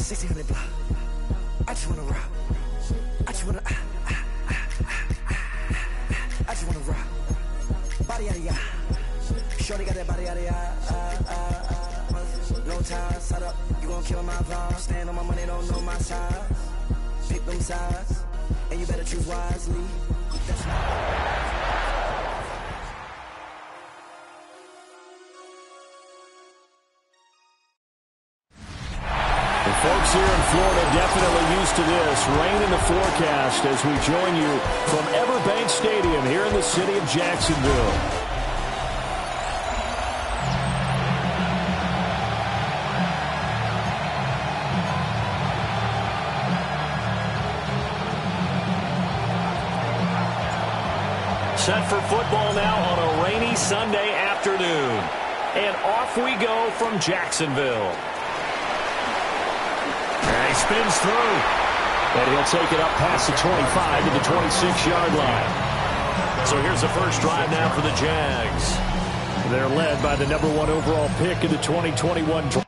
1600 block. I just wanna rock. I just wanna I just wanna rock. Body yada yada. Shorty got that body yada yada. No time, set up. You gon' kill my vibe. Stand on my money, don't know my size. Pick them sides, and you better choose wisely. That's The folks here in Florida definitely used to this. Rain in the forecast as we join you from Everbank Stadium here in the city of Jacksonville. Set for football now on a rainy Sunday afternoon. And off we go from Jacksonville. And he spins through. And he'll take it up past the 25 to the 26-yard line. So here's the first drive now for the Jags. They're led by the number 1 overall pick in the 2021 draft.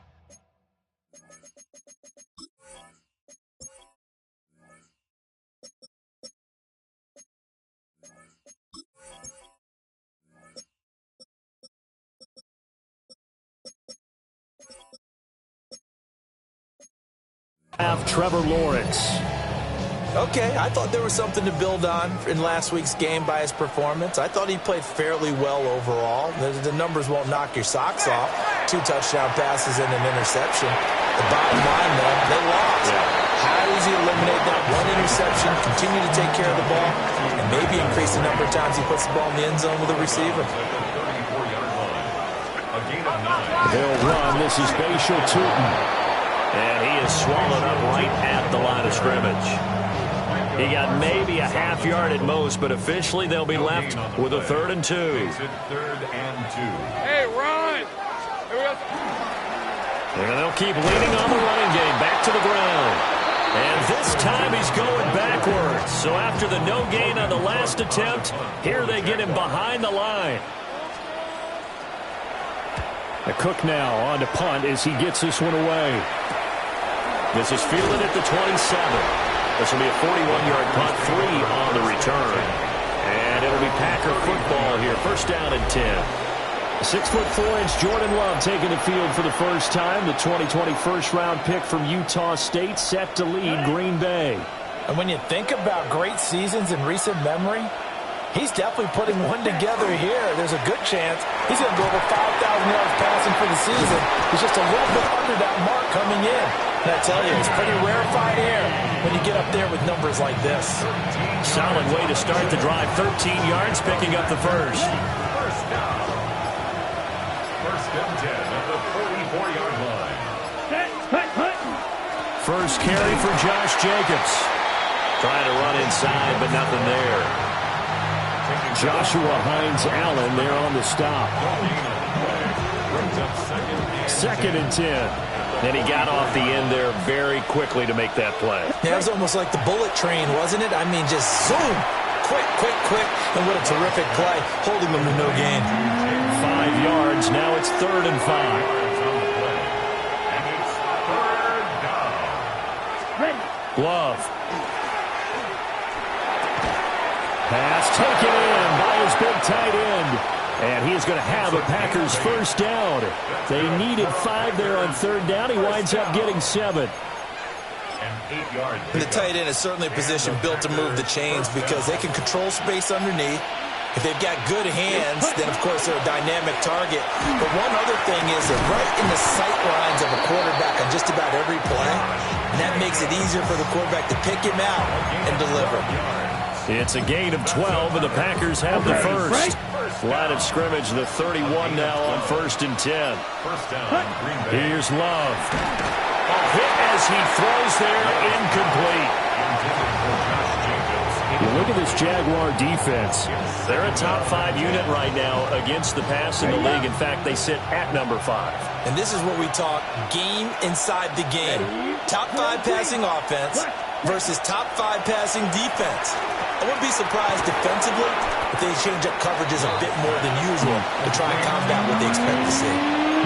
Trevor Lawrence. Okay, I thought there was something to build on in last week's game by his performance. I thought he played fairly well overall. The numbers won't knock your socks off. 2 touchdown passes and an interception. The bottom line, though, they lost. How does he eliminate that one interception, continue to take care of the ball, and maybe increase the number of times he puts the ball in the end zone with a receiver? They'll run. This is Bashal Tootin. And he is swallowed up right at the line of scrimmage. He got maybe a half yard at most, but officially they'll be left with a 3rd and 2. Hey, run! And they'll keep leaning on the running game, back to the ground. And this time he's going backwards. So after the no gain on the last attempt, here they get him behind the line. A Cook now on to punt as he gets this one away. This is fielded at the 27. This will be a 41-yard punt, 3 on the return. And it'll be Packer football here. First down and 10. 6'4" Jordan Love taking the field for the first time. The 2020 first-round pick from Utah State set to lead Green Bay. And when you think about great seasons in recent memory, he's definitely putting one together here. There's a good chance he's going to go over 5,000 yards passing for the season. He's just a little bit under that mark coming in. And I tell you, it's pretty rarefied air when you get up there with numbers like this. Solid way to start the drive. 13 yards, picking up the first. First down. First and 10 at the 44-yard line. First carry for Josh Jacobs. Trying to run inside, but nothing there. Joshua Hines-Allen there on the stop. 2nd and 10. And he got off the end there very quickly to make that play. Yeah, it was almost like the bullet train, wasn't it? I mean, just zoom. Quick. And what a terrific play, holding them to no gain. 5 yards. Now it's 3rd and 5. Love. Pass taken in by his big tight end. And he is going to have a Packers first down. They needed 5 there on 3rd down. He winds up getting 7. The tight end is certainly a position built to move the chains because they can control space underneath. If they've got good hands, then, of course, they're a dynamic target. But one other thing is they're right in the sight lines of a quarterback on just about every play. And that makes it easier for the quarterback to pick him out and deliver. It's a gain of 12, and the Packers have the first. Line of scrimmage, the 31 now on 1st and 10. Here's Love. A hit as he throws there, incomplete. You look at this Jaguar defense. They're a top 5 unit right now against the pass in the league. In fact, they sit at number 5. And this is what we talk game inside the game. Top 5 passing offense versus top 5 passing defense. I wouldn't be surprised defensively if they change up coverages a bit more than usual to try and combat what they expect to see.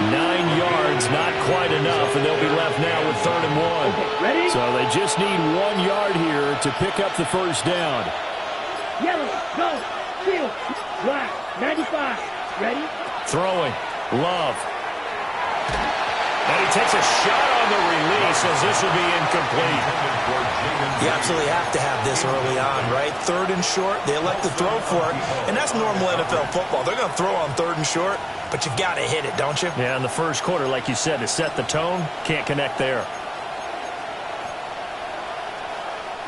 9 yards, not quite enough, and they'll be left now with 3rd and 1. So they just need 1 yard here to pick up the first down. Yellow, go, field, black, 95, ready? Throwing, Love. And he takes a shot on the release as this will be incomplete. You absolutely have to have this early on, right? 3rd and short, they elect to throw for it, and that's normal NFL football. They're going to throw on 3rd and short, but you got to hit it, don't you? Yeah, in the first quarter, like you said, to set the tone, can't connect there.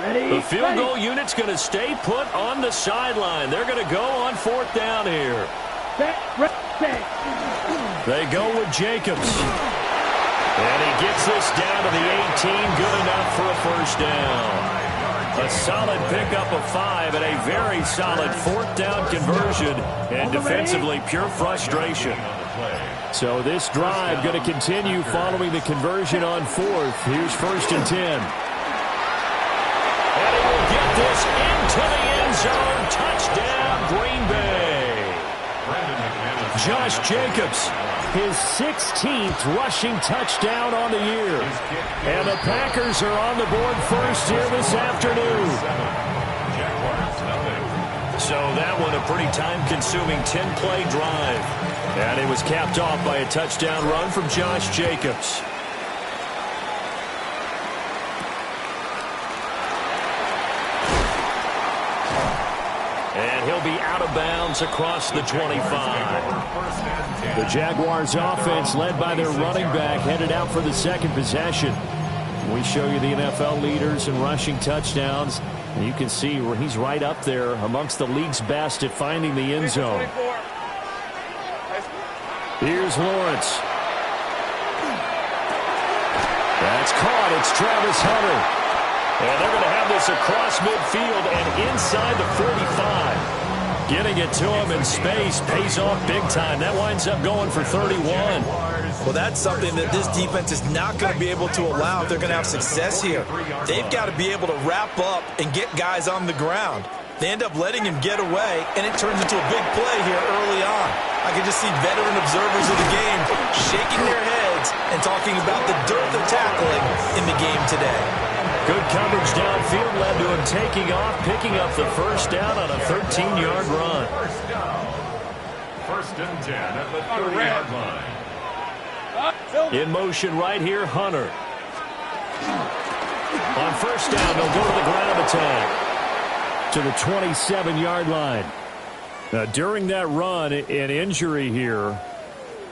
Ready? The field goal unit's going to stay put on the sideline. They're going to go on 4th down here. Set. They go with Jacobs. And he gets this down to the 18, good enough for a first down. A solid pickup of 5 and a very solid 4th down conversion. And defensively, pure frustration. So this drive going to continue following the conversion on 4th. Here's 1st and 10. And he will get this into the end zone. Touchdown, Green Bay. Josh Jacobs, his 16th rushing touchdown on the year. And the Packers are on the board first here this afternoon. So that one a pretty time-consuming 10-play drive. And it was capped off by a touchdown run from Josh Jacobs. And he'll be out of bounds across the 25. The Jaguars offense, led by their running back, headed out for the second possession. We show you the NFL leaders in rushing touchdowns. And you can see where he's right up there amongst the league's best at finding the end zone. Here's Lawrence. That's caught. It's Travis Hunter. And they're going to have this across midfield and inside the 45. Getting it to him in space pays off big time. That winds up going for 31. Well, that's something that this defense is not going to be able to allow if they're going to have success here. They've got to be able to wrap up and get guys on the ground. They end up letting him get away, and it turns into a big play here early on. I can just see veteran observers of the game shaking their heads and talking about the dearth of tackling in the game today. Good coverage downfield led to him taking off, picking up the first down on a 13-yard run. First and 10 at the 30-yard line. In motion right here, Hunter. On first down, they'll go to the ground attack to the 27-yard line. Now, during that run, an injury here.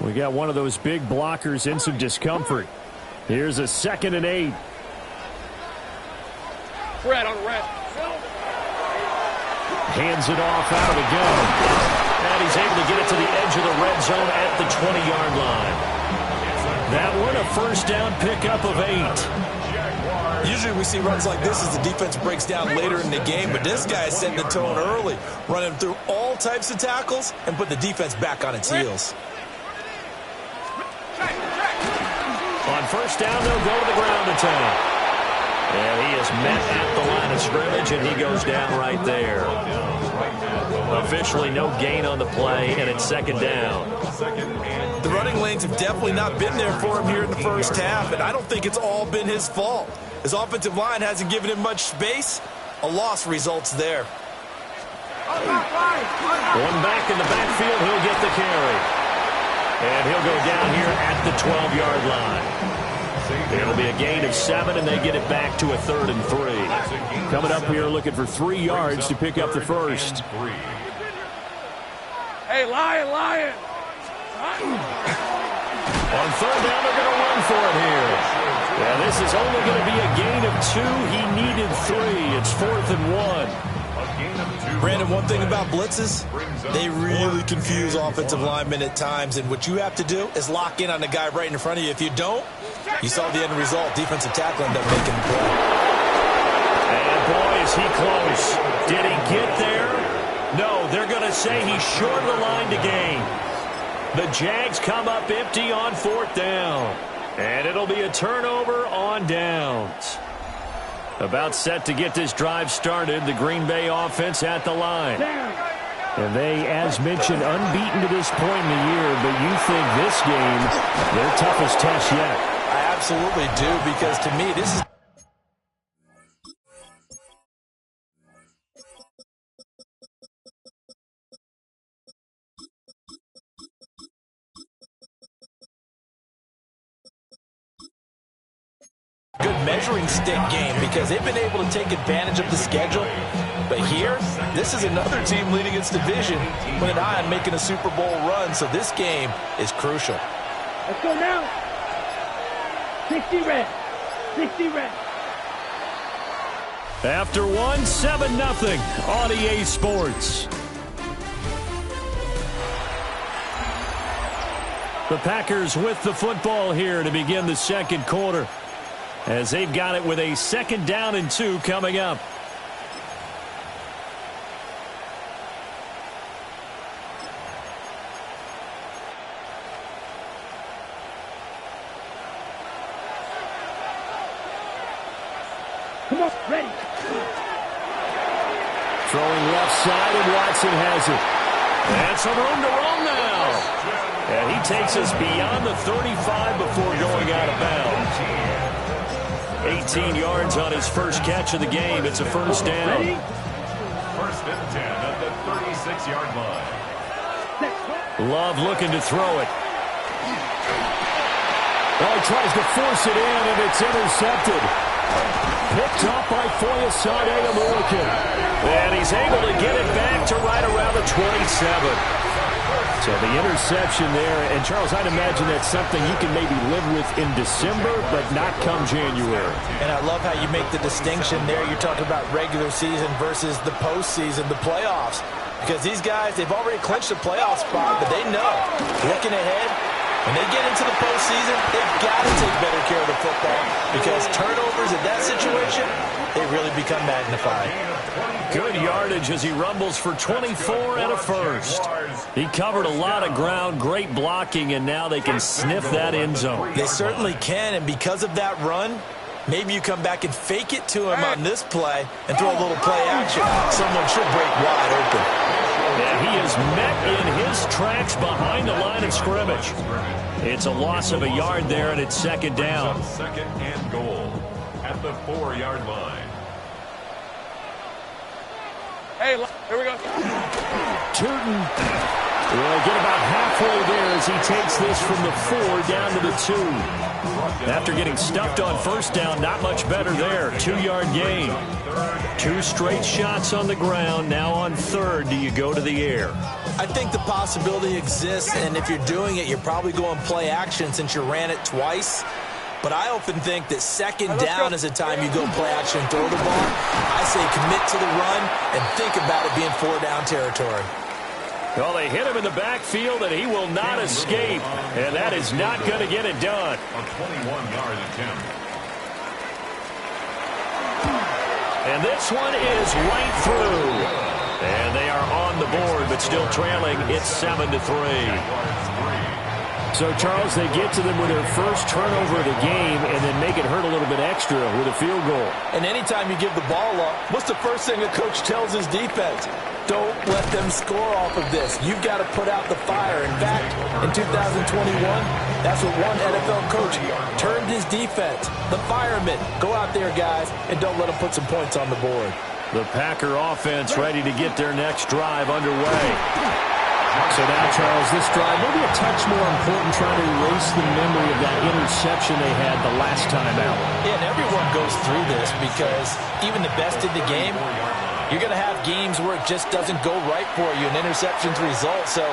We got one of those big blockers in some discomfort. Here's a 2nd and 8. Red on red. Hands it off out of the gun. And he's able to get it to the edge of the red zone at the 20-yard line. That one, a first down pickup of 8. Usually we see runs like this as the defense breaks down later in the game, but this guy is setting the tone early, running through all types of tackles and put the defense back on its heels. On first down, they'll go to the ground attack. And he is met at the line of scrimmage, and he goes down right there. Officially no gain on the play, and it's 2nd down. The running lanes have definitely not been there for him here in the first half, and I don't think it's all been his fault. His offensive line hasn't given him much space. A loss results there. One back in the backfield, he'll get the carry. And he'll go down here at the 12-yard line. It'll be a gain of 7, and they get it back to a 3rd and 3. Coming up here looking for 3 yards to pick up the first. Hey, Lion. On 3rd down, they're going to run for it here. Yeah, this is only going to be a gain of 2. He needed 3. It's 4th and 1. Brandon, one thing about blitzes, they really confuse offensive linemen at times, and what you have to do is lock in on the guy right in front of you. If you don't, you saw the end result. Defensive tackle ended up making the play. And boy, is he close. Did he get there? No, they're going to say he's short of the line to gain. The Jags come up empty on 4th down. And it'll be a turnover on downs. About set to get this drive started, the Green Bay offense at the line. And they, as mentioned, unbeaten to this point in the year, but you think this game, their toughest test yet. I absolutely do, because to me, this is measuring stick game because they've been able to take advantage of the schedule. But here, this is another team leading its division with an eye on making a Super Bowl run, so this game is crucial. Let's go now. 60 red. 60 red. After one, 7-0 on EA Sports. The Packers with the football here to begin the second quarter, as they've got it with a 2nd down and 2 coming up. Come on, ready. Throwing left side, and Watson has it. And some room to roam now. And he takes us beyond the 35 before going out of bounds. 18 yards on his first catch of the game. It's a first down. First and 10 at the 36-yard line. Love looking to throw it. Oh, he tries to force it in, and it's intercepted. Picked up by Foyesade American. And he's able to get it back to right around the 27. So the interception there, and Charles, I'd imagine that's something you can maybe live with in December, but not come January. And I love how you make the distinction there. You're talking about regular season versus the postseason, the playoffs. Because these guys, they've already clinched a playoff spot, but they know, looking ahead, when they get into the postseason, they've got to take better care of the football because turnovers in that situation, they really become magnified. Good yardage as he rumbles for 24 and a first. He covered a lot of ground, great blocking, and now they can sniff that end zone. They certainly can, and because of that run, maybe you come back and fake it to him on this play and throw a little play action. Someone should break wide open. And he is met in his tracks behind the line of scrimmage. It's a loss of a yard there, and it's 2nd down. 2nd and goal at the 4-yard line. Hey, here we go. Tootin will get about halfway there as he takes this from the 4 down to the 2. After getting stuffed on first down, not much better there. 2-yard gain. 2 straight shots on the ground. Now on 3rd, do you go to the air? I think the possibility exists, and if you're doing it, you're probably going play action since you ran it twice. But I often think that 2nd down is the time you go play action and throw the ball. I say commit to the run and think about it being 4-down territory. Well, they hit him in the backfield, and he will not escape. And that is not going to get it done. A 21-yard attempt. And this one is right through. And they are on the board, but still trailing. It's 7-3. So, Charles, they get to them with their first turnover of the game and then make it hurt a little bit extra with a field goal. And anytime you give the ball up, what's the first thing a coach tells his defense? Don't let them score off of this. You've got to put out the fire. In fact, in 2021, that's what one NFL coach termed his defense. The firemen. Go out there, guys, and don't let them put some points on the board. The Packer offense ready to get their next drive underway. So now, Charles, this drive maybe a touch more important, trying to erase the memory of that interception they had the last time out. Yeah, and everyone goes through this because even the best in the game, you're going to have games where it just doesn't go right for you, and interceptions result. So,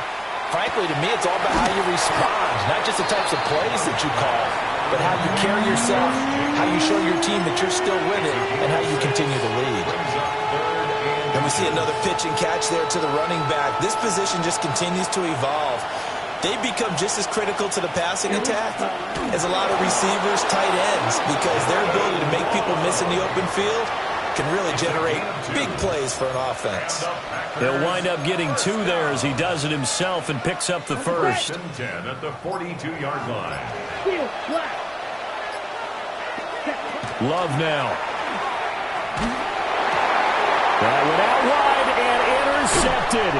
frankly, to me, it's all about how you respond, not just the types of plays that you call, but how you carry yourself, how you show your team that you're still with it, and how you continue to lead. And we see another pitch and catch there to the running back. This position just continues to evolve. They become just as critical to the passing attack as a lot of receivers, tight ends, because their ability to make people miss in the open field can really generate big plays for an offense. He'll wind up getting 2 there as he does it himself and picks up the first. 10 at the 42-yard line. Love now. That went out wide and intercepted.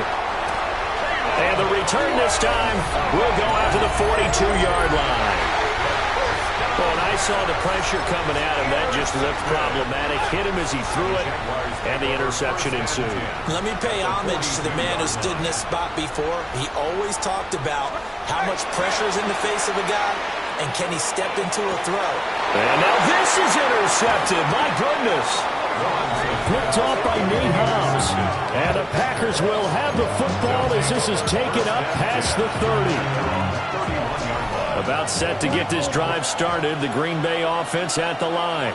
And the return this time will go out to the 42-yard line. Well, when I saw the pressure coming at him, that just looked problematic. Hit him as he threw it, and the interception ensued. Let me pay homage to the man who stood in this spot before. He always talked about how much pressure is in the face of a guy, And can he step into a throw? And now this is intercepted. My goodness. Flipped off by Nate Hobbs. And the Packers will have the football as this is taken up past the 30. About set to get this drive started. The Green Bay offense at the line.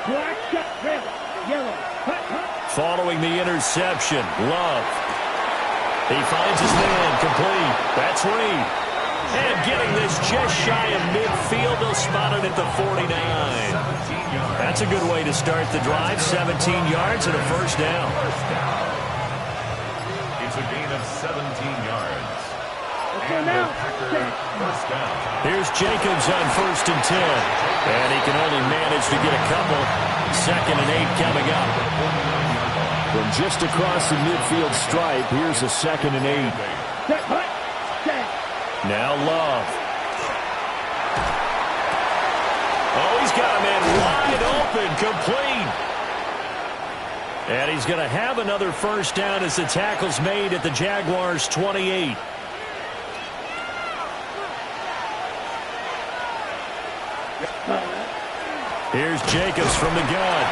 Black, red, yellow, hut, hut. Following the interception, Love. He finds his man, complete. That's Reed. And getting this just shy of midfield, they'll spot it at the 49. That's a good way to start the drive. 17 yards and a first down. It's a gain of 17 yards. And the Packers first down. Here's Jacobs on 1st and 10. And he can only manage to get a couple. 2nd and 8 coming up. From just across the midfield stripe, here's a 2nd and 8. set, hut, set. Now Love. Oh, he's got a man wide open, complete. And he's going to have another first down as the tackle's made at the Jaguars' 28. Here's Jacobs from the gun.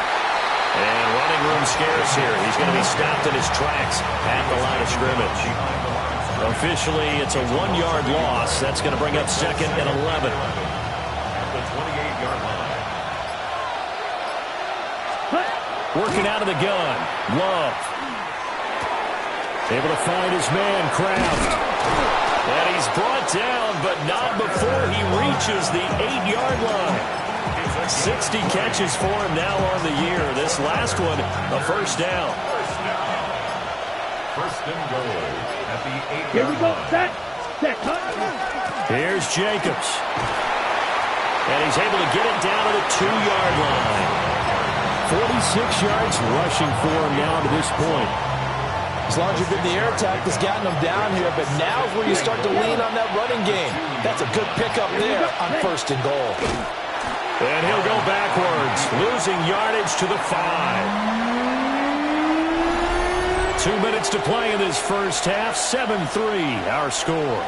And running room scarce here. He's going to be stopped in his tracks at the line of scrimmage. Officially, it's a 1-yard loss. That's going to bring up 2nd and 11. At the 28-yard line. Working out of the gun. Love. Able to find his man, Kraft. And he's brought down, but not before he reaches the 8-yard line. 60 catches for him now on the year. This last one, a first down. First and goal at the 8-yard line. Here we go, set, hut. Here's Jacobs. And he's able to get it down to the 2-yard line. 46 yards rushing for him now to this point. As long as you've been the air attack that's gotten him down here, but now is where you start to lean on that running game. That's a good pickup there on 1st and goal. And he'll go backwards, losing yardage to the 5. 2 minutes to play in this first half. 7-3, our score.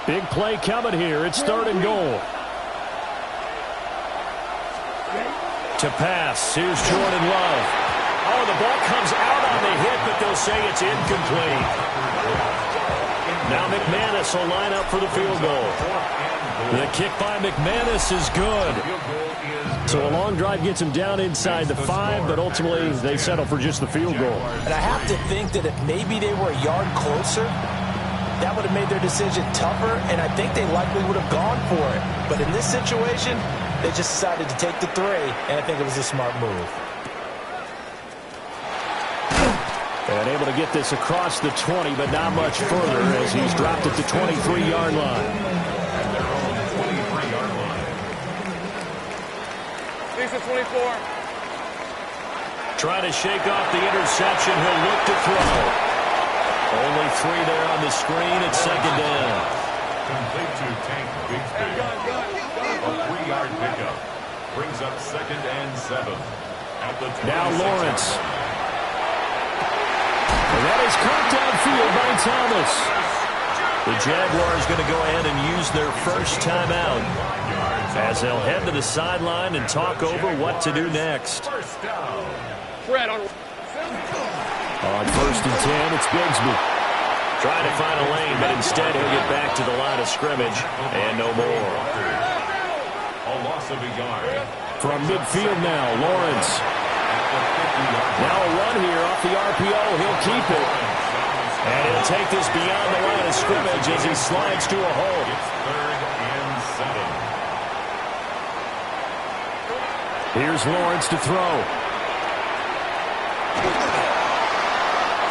Big play coming here. It's 3rd and goal. To pass. Here's Jordan Love. Oh, the ball comes out on the hit, but they'll say it's incomplete. Now McManus will line up for the field goal. The kick by McManus is good. So a long drive gets him down inside the 5, but ultimately they settle for just the field goal. And I have to think that if maybe they were a yard closer, that would have made their decision tougher, and I think they likely would have gone for it. But in this situation, they just decided to take the 3, and I think it was a smart move. And able to get this across the 20, but not much further as he's dropped at the 23-yard line. At their own 23-yard line. 24. Trying to shake off the interception. He'll look to throw. Only 3 there on the screen at 2nd down. Complete to Tank Bigsby. A 3-yard pickup. Brings up 2nd and 7. At the 26. Now Lawrence. And that is caught downfield by Thomas. The Jaguars going to go ahead and use their first timeout as they'll head to the sideline and talk over what to do next. First down. Fred on. On 1st and 10, it's Bigsby. Trying to find a lane, but instead he'll get back to the line of scrimmage and no more. A loss of a yard. From midfield now, Lawrence. Now a run here off the RPO. He'll keep it. And he'll take this beyond the line of scrimmage as he slides to a hole. It's 3rd and 7. Here's Lawrence to throw.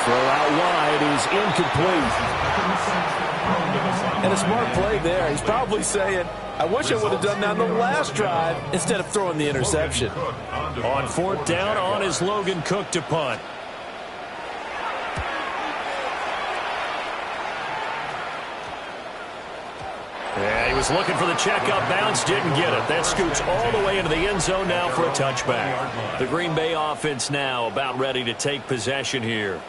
Throw out wide is incomplete. And a smart play there. He's probably saying, I wish I would have done that on the last drive instead of throwing the interception. On 4th down, on is Logan Cook to punt. Was looking for the checkup bounce, didn't get it. That scoots all the way into the end zone now for a touchback. The Green Bay offense now about ready to take possession here.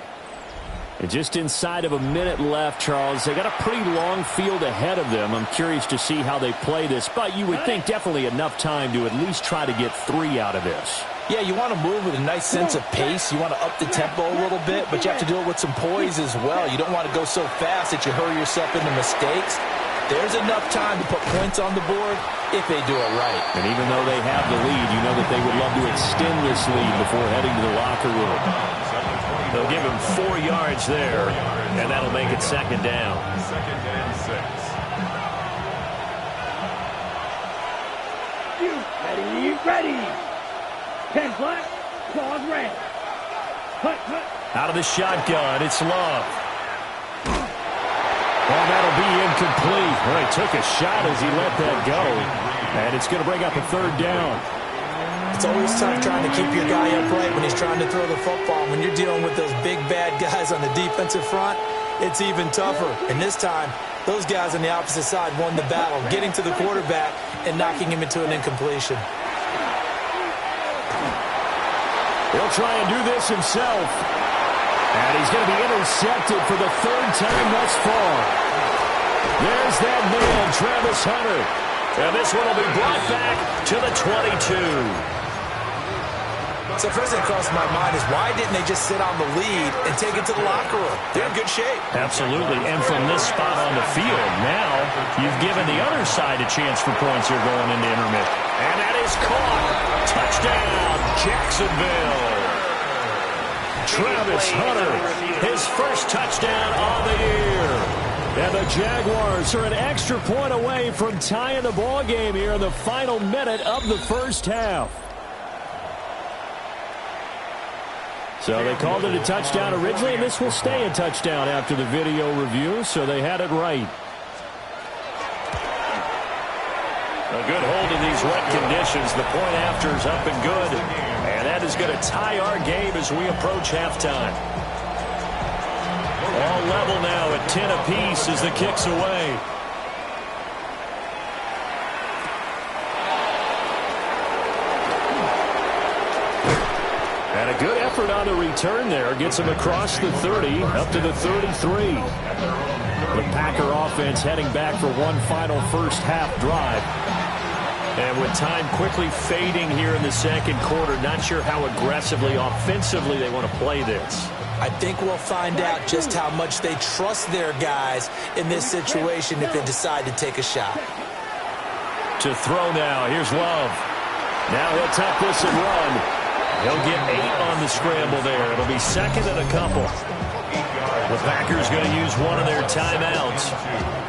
And just inside of a minute left, Charles. They got a pretty long field ahead of them. I'm curious to see how they play this, but you would think definitely enough time to at least try to get 3 out of this. Yeah, you want to move with a nice sense of pace. You want to up the tempo a little bit, but you have to do it with some poise as well. You don't want to go so fast that you hurry yourself into mistakes. There's enough time to put points on the board if they do it right. And even though they have the lead, you know that they would love to extend this lead before heading to the locker room. They'll give him 4 yards there, and that'll make it second down. Second and 6. Ready. 10 flat, claws red. Hut. Out of the shotgun, it's Love. Well, that'll be incomplete. Well, he took a shot as he let that go, and it's going to bring up a 3rd down. It's always tough trying to keep your guy upright when he's trying to throw the football. When you're dealing with those big, bad guys on the defensive front, it's even tougher. And this time, those guys on the opposite side won the battle, getting to the quarterback and knocking him into an incompletion. He'll try and do this himself. And he's going to be intercepted for the 3rd time thus far. There's that man, Travis Hunter. And this one will be brought back to the 22. So first thing that crosses my mind is why didn't they just sit on the lead and take it to the locker room? They're in good shape. Absolutely. And from this spot on the field, now you've given the other side a chance for points here going into intermission. And that is caught. Touchdown, Jacksonville. Travis Hunter, his first touchdown on the year. And the Jaguars are an extra point away from tying the ball game here in the final minute of the first half. So they called it a touchdown originally, and this will stay a touchdown after the video review, so they had it right. A good hold of these wet conditions. The point after is up and good, and that is going to tie our game as we approach halftime. All level now at 10 apiece as the kick's away. And a good effort on the return there. Gets him across the 30, up to the 33. The Packer offense heading back for one final first half drive. And with time quickly fading here in the second quarter, not sure how aggressively, offensively they want to play this. I think we'll find out just how much they trust their guys in this situation if they decide to take a shot. To throw now. Here's Love. Now he'll tap this and run. He'll get 8 on the scramble there. It'll be second and a couple. The Packers going to use one of their timeouts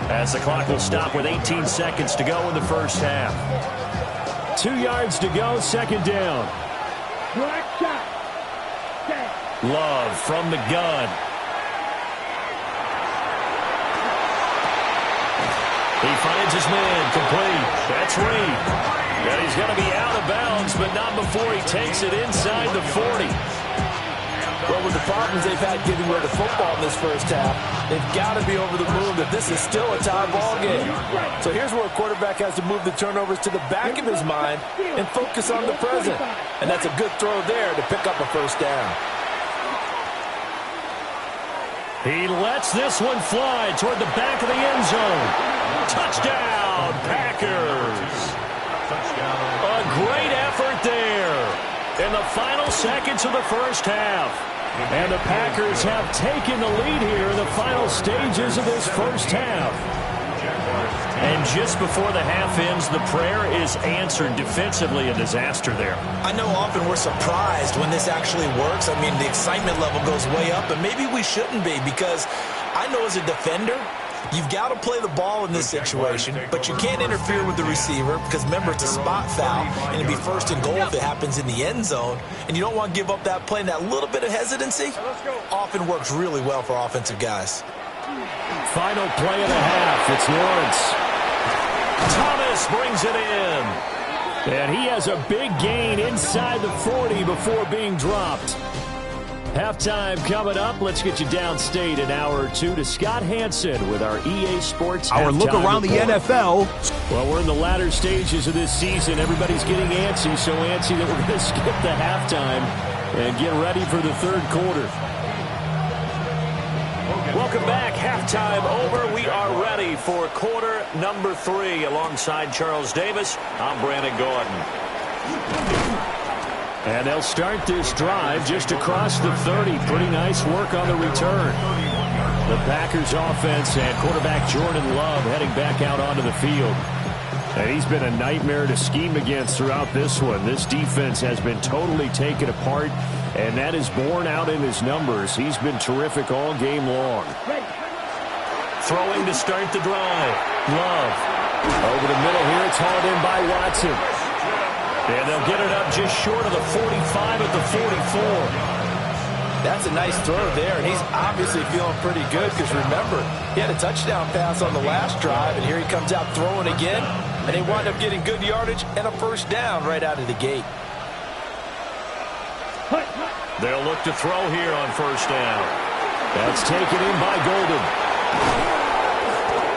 as the clock will stop with 18 seconds to go in the first half. 2 yards to go, second down. Love from the gun. He finds his man, complete. That's Reed. And he's going to be out of bounds, but not before he takes it inside the 40. Well, with the problems they've had giving away the football in this first half, they've got to be over the moon that this is still a tie ball game. So here's where a quarterback has to move the turnovers to the back of his mind and focus on the present. And that's a good throw there to pick up a first down. He lets this one fly toward the back of the end zone. Touchdown, Packers. A great effort there in the final seconds of the first half. And the Packers have taken the lead here in the final stages of this first half. And just before the half ends, the prayer is answered. Defensively, a disaster there. I know often we're surprised when this actually works. I mean, the excitement level goes way up, but maybe we shouldn't be, because I know as a defender, you've got to play the ball in this situation, but you can't interfere with the receiver because, remember, it's a spot foul, and it'd be first and goal if it happens in the end zone, and you don't want to give up that play, and that little bit of hesitancy often works really well for offensive guys. Final play of the half. It's Lawrence. Thomas brings it in. And he has a big gain inside the 40 before being dropped. Halftime coming up. Let's get you downstate an hour or two to Scott Hansen with our EA Sports Our look around report. the NFL. Well, we're in the latter stages of this season. Everybody's getting antsy, so antsy that we're going to skip the halftime and get ready for the third quarter. Welcome back. Halftime over. We are ready for quarter number 3. Alongside Charles Davis, I'm Brandon Gordon. And they'll start this drive just across the 30. Pretty nice work on the return. The Packers offense and quarterback Jordan Love heading back out onto the field. And he's been a nightmare to scheme against throughout this one. This defense has been totally taken apart, and that is borne out in his numbers. He's been terrific all game long. Throwing to start the drive. Love. Over the middle here, it's hauled in by Watson. And they'll get it up just short of the 45 at the 44. That's a nice throw there, and he's obviously feeling pretty good because, remember, he had a touchdown pass on the last drive, and here he comes out throwing again, and they wind up getting good yardage and a first down right out of the gate. They'll look to throw here on first down. That's taken in by Golden.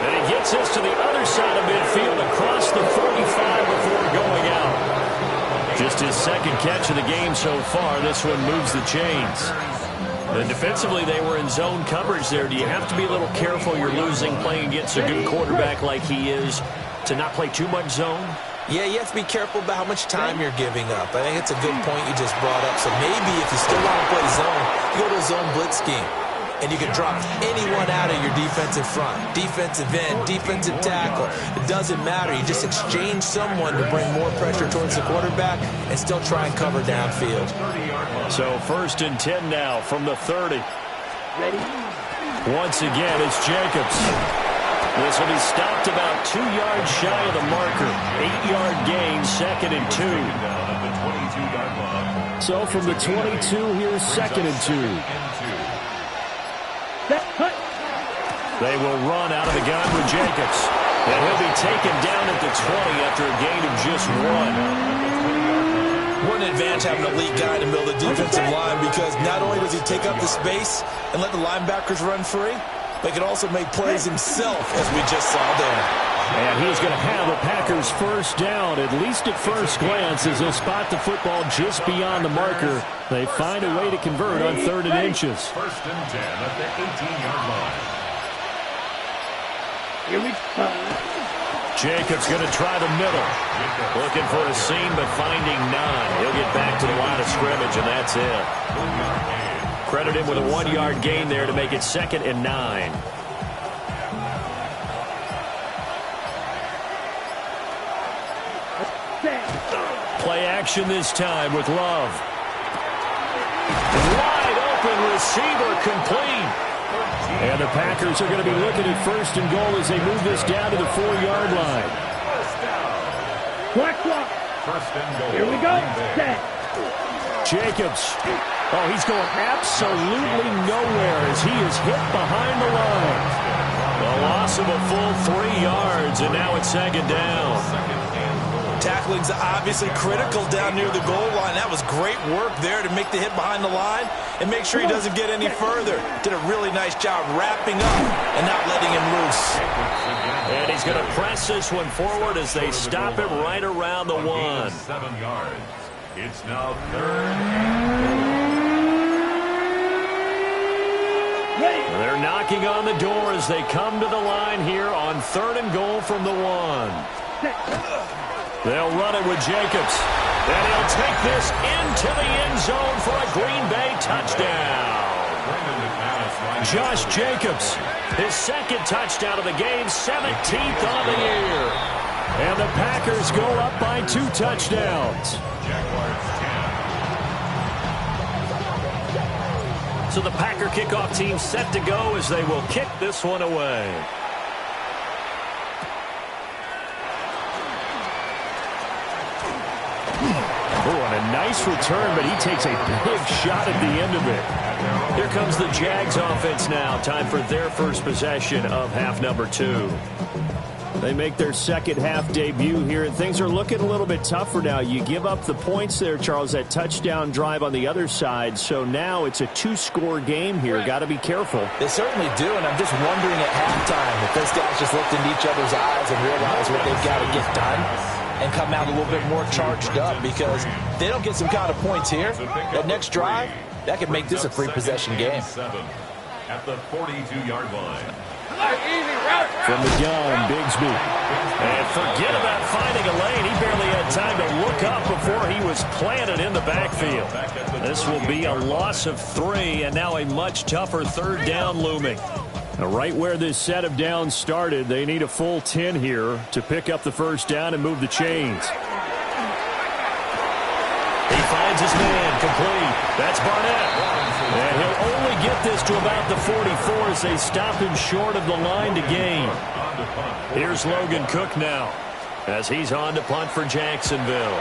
And he gets this to the other side of midfield across the 45 before going out. Just his second catch of the game so far. This one moves the chains. And defensively, they were in zone coverage there. Do you have to be a little careful? You're losing playing against a good quarterback like he is to not play too much zone? Yeah, you have to be careful about how much time you're giving up. I think it's a good point you just brought up. So maybe if you still want to play zone, you go to a zone blitz scheme. And you can drop anyone out of your defensive front, defensive end, defensive tackle. It doesn't matter. You just exchange someone to bring more pressure towards the quarterback and still try and cover downfield. So first and 10 now from the 30. Ready? Once again, it's Jacobs. This will be stopped about 2 yards shy of the marker. 8-yard gain, second and 2. So from the 22, here's second and 2. They will run out of the gun with Jacobs. And he'll be taken down at the 20 after a gain of just 1. What an advantage having an elite guy in the middle of the defensive line, because not only does he take up the space and let the linebackers run free, but he can also make plays himself, as we just saw there. And he's going to have a Packers first down, at least at first glance, as they'll spot the football just beyond the marker. They find a way to convert on 3rd and inches. First and 10 at the 18-yard line. Here we go. Jacobs going to try the middle. Looking for a seam, but finding none. He'll get back to the line of scrimmage, and that's it. Credit him with a 1-yard gain there to make it 2nd and 9. Play action this time with Love. Wide open receiver complete. And the Packers are going to be looking at first and goal as they move this down to the 4-yard line. Clock. First and goal. Here we go. Set. Jacobs. Oh, he's going absolutely nowhere as he is hit behind the line. A loss of a full 3 yards, and now it's 2nd down. Tackling's obviously critical down near the goal line. That was great work there to make the hit behind the line and make sure he doesn't get any further. Did a really nice job wrapping up and not letting him loose. And he's going to press this one forward as they stop it right around the 1. 7 yards. It's now 3rd. They're knocking on the door as they come to the line here on 3rd and goal from the 1. They'll run it with Jacobs. And he'll take this into the end zone for a Green Bay touchdown. Josh Jacobs, his 2nd touchdown of the game, 17th on the year. And the Packers go up by 2 touchdowns. So the Packer kickoff team set to go as they will kick this one away. Oh, and a nice return, but he takes a big shot at the end of it. Here comes the Jags offense now. Time for their first possession of half number 2. They make their second half debut here, and things are looking a little bit tougher now. You give up the points there, Charles, that touchdown drive on the other side. So now it's a two-score game here. Got to be careful. They certainly do, and I'm just wondering at halftime if those guys just looked into each other's eyes and realized what they've got to get done and come out a little bit more charged up, because if they don't get some kind of points here, that next drive, that could make this a free possession game. At the 42-yard line. From the gun, Bigsby. And forget about finding a lane. He barely had time to look up before he was planted in the backfield. This will be a loss of 3, and now a much tougher third down looming. Now, right where this set of downs started, they need a full 10 here to pick up the first down and move the chains. He finds his man, complete. That's Barnett. And he'll only get this to about the 44 as they stop him short of the line to gain. Here's Logan Cook now as he's on to punt for Jacksonville.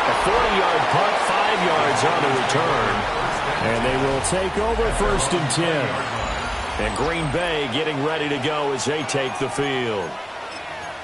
A 40-yard punt, 5 yards on the return. And they will take over first and 10. And Green Bay getting ready to go as they take the field.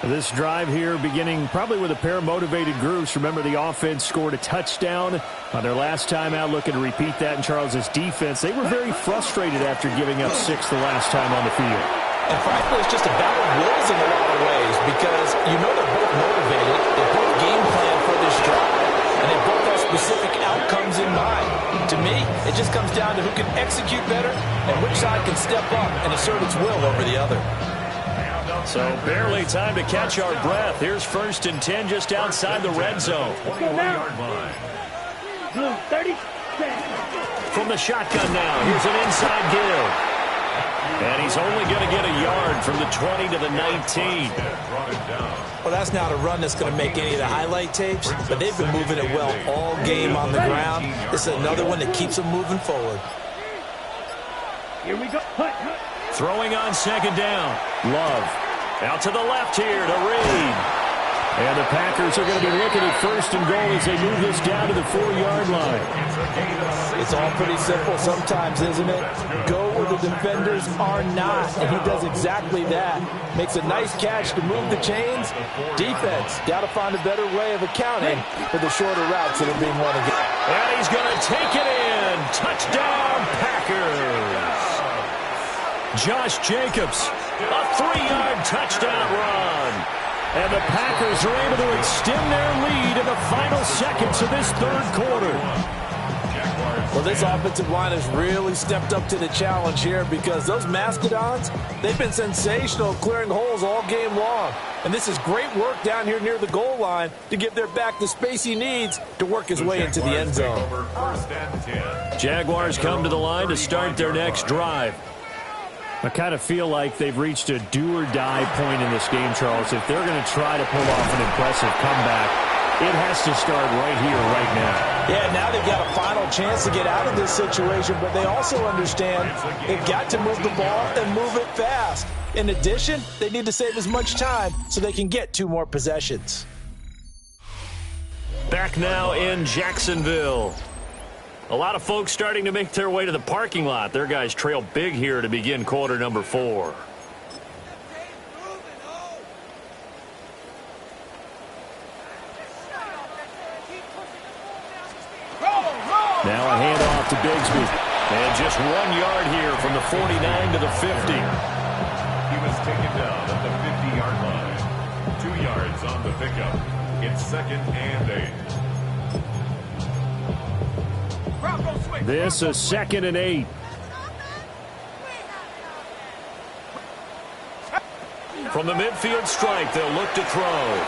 This drive here beginning probably with a pair of motivated groups. Remember, the offense scored a touchdown on their last time out, looking to repeat that in Charles's defense. They were very frustrated after giving up 6 the last time on the field. And frankly, it's just a battle of wills in a lot of ways, because you know they're both motivated, they both game plan for this drive, and they both have specific outcomes in mind. To me, it just comes down to who can execute better and which side can step up and assert its will over the other. So barely time to catch our breath. Here's first and 10 just outside the red zone. 40-yard line. 30 From the shotgun now, here's an inside give. And he's only going to get a yard from the 20 to the 19. Well, that's not a run that's going to make any of the highlight tapes, but they've been moving it well all game on the ground. This is another one that keeps them moving forward. Here we go. Throwing on second down. Love. Out to the left here to Reed. And the Packers are going to be looking at first and goal as they move this down to the 4-yard line. It's all pretty simple sometimes, isn't it? Go where the defenders are not, and he does exactly that. Makes a nice catch to move the chains. Defense, got to find a better way of accounting for the shorter routes that are being run again. And he's going to take it in. Touchdown, Packers. Josh Jacobs, a 3-yard touchdown run. And the Packers are able to extend their lead in the final seconds of this third quarter. Well, this offensive line has really stepped up to the challenge here, because those Mastodons, they've been sensational clearing holes all game long. And this is great work down here near the goal line to give their back the space he needs to work his way into the end zone. Jaguars come to the line to start their next drive. I kind of feel like they've reached a do-or-die point in this game, Charles. If they're going to try to pull off an impressive comeback, it has to start right here, right now. Yeah, now they've got a final chance to get out of this situation, but they also understand they've got to move the ball and move it fast. In addition, they need to save as much time so they can get 2 more possessions. Back now in Jacksonville. A lot of folks starting to make their way to the parking lot. Their guys trail big here to begin quarter number 4. Now a handoff to Bigsby. And just 1 yard here from the 49 to the 50. He was taken down at the 50-yard line. 2 yards on the pickup. It's 2nd and 8. This is 2nd and 8. From the midfield stripe, they'll look to throw.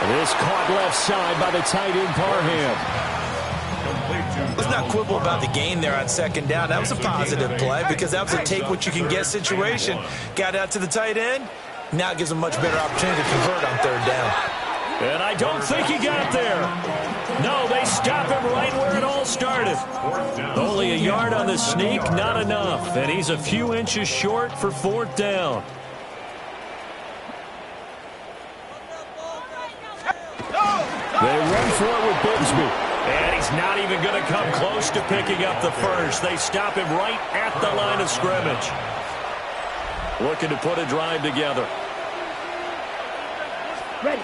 This caught left side by the tight end Parham. Let's not quibble about the gain there on 2nd down. That was a positive play, because that was a take-what-you-can-get situation. Got out to the tight end. Now it gives them a much better opportunity to convert on 3rd down. And I don't think he got there. No, they stop him right where it all started. Only a yard on the sneak, not enough. And he's a few inches short for 4th down. They run for it with Bigsby. And he's not even going to come close to picking up the first. They stop him right at the line of scrimmage. Looking to put a drive together. Ready.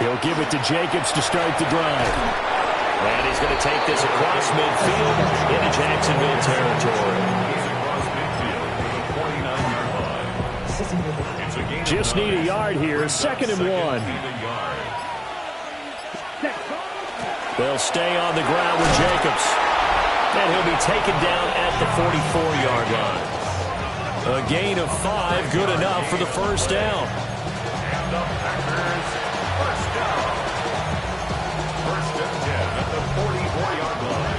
He'll give it to Jacobs to start the drive. And he's going to take this across midfield into Jacksonville territory. Just need a yard here. 2nd and 1. They'll stay on the ground with Jacobs. And he'll be taken down at the 44-yard line. A gain of 5, good enough for the first down. And the Packers first down. First and 10 at the 44-yard line.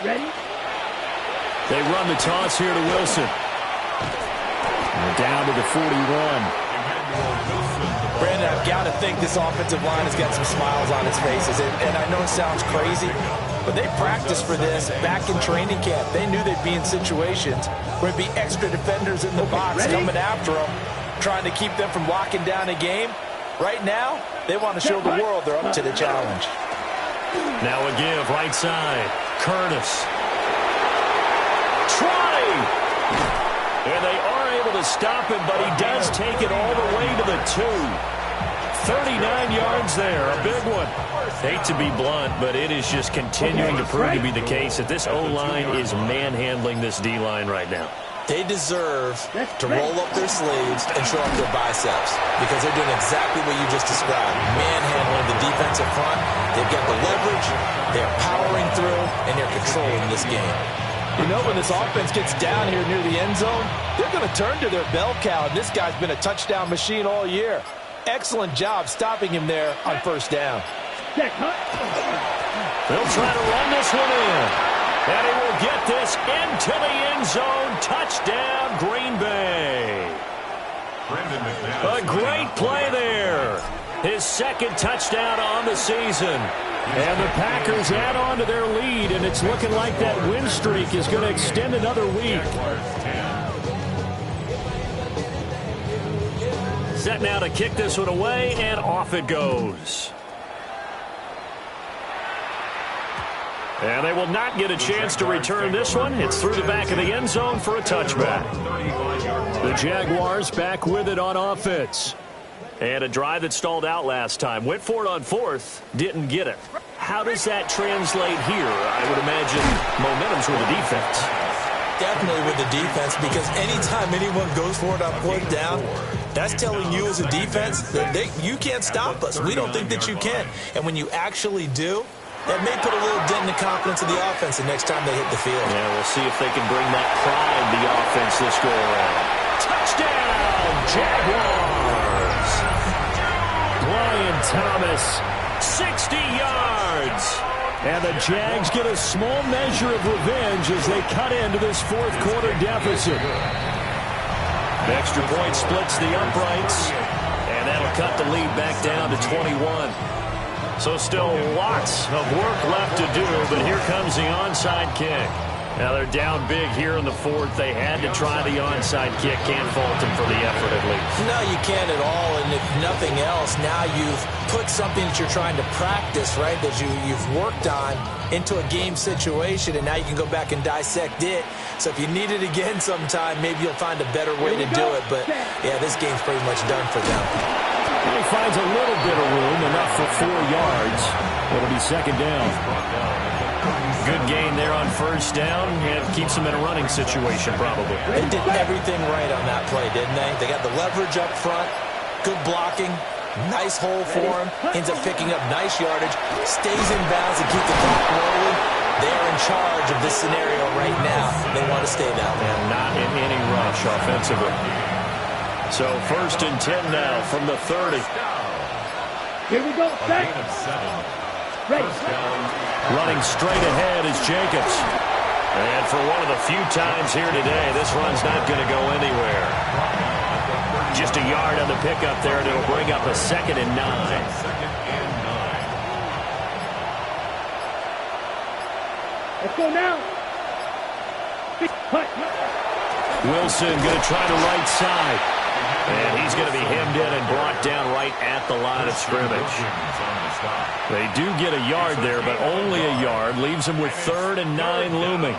Ready. They run the toss here to Wilson. And down to the 41. Brandon, I've got to think this offensive line has got some smiles on its faces. And I know it sounds crazy, but they practiced for this back in training camp. They knew they'd be in situations where there'd be extra defenders in the box coming after them, trying to keep them from locking down a game. Right now, they want to show the world they're up to the challenge. Now a give right side. Curtis. Try! And they are able to stop him, but he does take it all the way to the 2. 39 yards there, a big one. Hate to be blunt, but it is just continuing to prove to be the case that this O-line is manhandling this D-line right now. They deserve to roll up their sleeves and show up their biceps because they're doing exactly what you just described. Manhandling the defensive front. They've got the leverage, they're powering through, and they're controlling this game. You know, when this offense gets down here near the end zone, they're going to turn to their bell cow, and this guy's been a touchdown machine all year. Excellent job stopping him there on first down. They'll try to run this one in. And he will get this into the end zone. Touchdown, Green Bay. A great play there. His 2nd touchdown on the season. And the Packers add on to their lead, and it's looking like that win streak is going to extend another week. Set now to kick this one away, and off it goes. And they will not get a chance to return this one. It's through the back of the end zone for a touchback. The Jaguars back with it on offense. And a drive that stalled out last time. Went for it on 4th, didn't get it. How does that translate here? I would imagine momentum's with the defense. Definitely with the defense, because anytime anyone goes for it on 4th down, that's telling you as a defense that you can't stop us. We don't think that you can. And when you actually do, that may put a little dent in the confidence of the offense the next time they hit the field. Yeah, we'll see if they can bring that pride the offense this go around. Touchdown, Jaguars! Brian Thomas, 60 yards! And the Jags get a small measure of revenge as they cut into this 4th quarter deficit. The extra point splits the uprights, and that'll cut the lead back down to 21. So still lots of work left to do, but here comes the onside kick. Now they're down big here in the 4th. They had to try the onside kick. Can't fault them for the effort at least. No, you can't at all. And if nothing else, now you've put something that you're trying to practice, right, that you've worked on into a game situation, and now you can go back and dissect it. So if you need it again sometime, maybe you'll find a better way to do it. But, yeah, this game's pretty much done for them. He finds a little bit of room, enough for 4 yards. It'll be 2nd down. Good gain there on first down. And keeps them in a running situation, probably. They did everything right on that play, didn't they? They got the leverage up front, good blocking, nice hole for him, ends up picking up nice yardage, stays in bounds and keep the clock rolling. They're in charge of this scenario right now. They want to stay that way. And not in any rush offensively. So 1st and 10 now from the 30. Here we go. Set. Ready. Running straight ahead is Jacobs. And for one of the few times here today, this run's not going to go anywhere. Just a yard on the pickup there, and it'll bring up a 2nd and 9. Let's go now. Punt. Wilson going to try the right side. And he's going to be hemmed in and brought down right at the line of scrimmage. They do get a yard there, but only a yard. Leaves them with 3rd and 9 looming.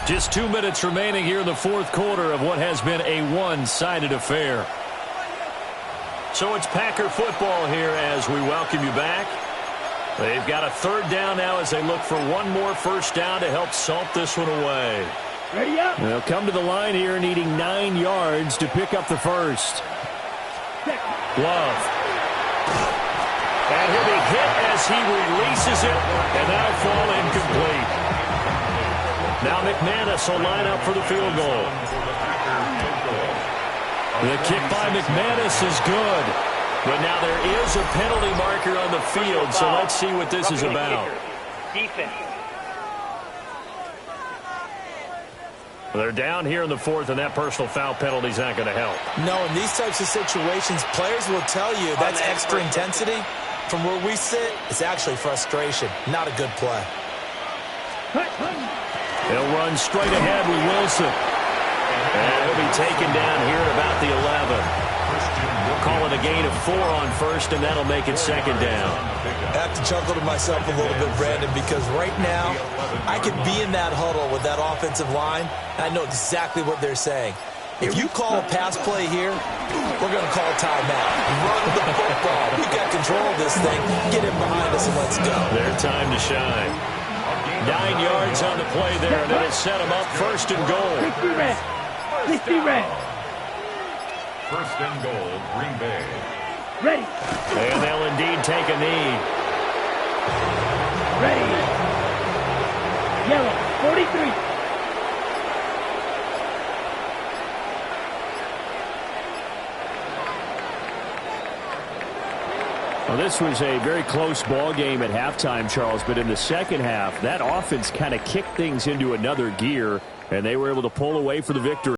Just 2 minutes remaining here in the 4th quarter of what has been a one-sided affair. So it's Packer football here as we welcome you back. They've got a 3rd down now as they look for one more first down to help salt this one away. Ready up. They'll come to the line here needing 9 yards to pick up the first. Love. And he'll be hit as he releases it, and that'll fall incomplete. Now McManus will line up for the field goal. The kick by McManus is good. But now there is a penalty marker on the field, so let's see what this is about. They're down here in the 4th, and that personal foul penalty is not going to help. No, in these types of situations, players will tell you that's extra intensity. From where we sit, it's actually frustration. Not a good play. He'll run straight ahead with Wilson. And he'll be taken down here at about the 11. We'll call it a gain of 4 on first, and that'll make it 2nd down. I have to chuckle to myself a little bit, Brandon, because right now I could be in that huddle with that offensive line, and I know exactly what they're saying. If you call a pass play here, we're going to call a timeout. Run the football. We've got control of this thing. Get in behind us and let's go. Their time to shine. 9 yards on the play there, and it'll set them up 1st and goal. 60 red. 1st and goal, Green Bay. Ready. And they'll indeed take a knee. Ready. Yellow. 43. Well, this was a very close ball game at halftime, Charles, but in the second half, that offense kind of kicked things into another gear, and they were able to pull away for the victory.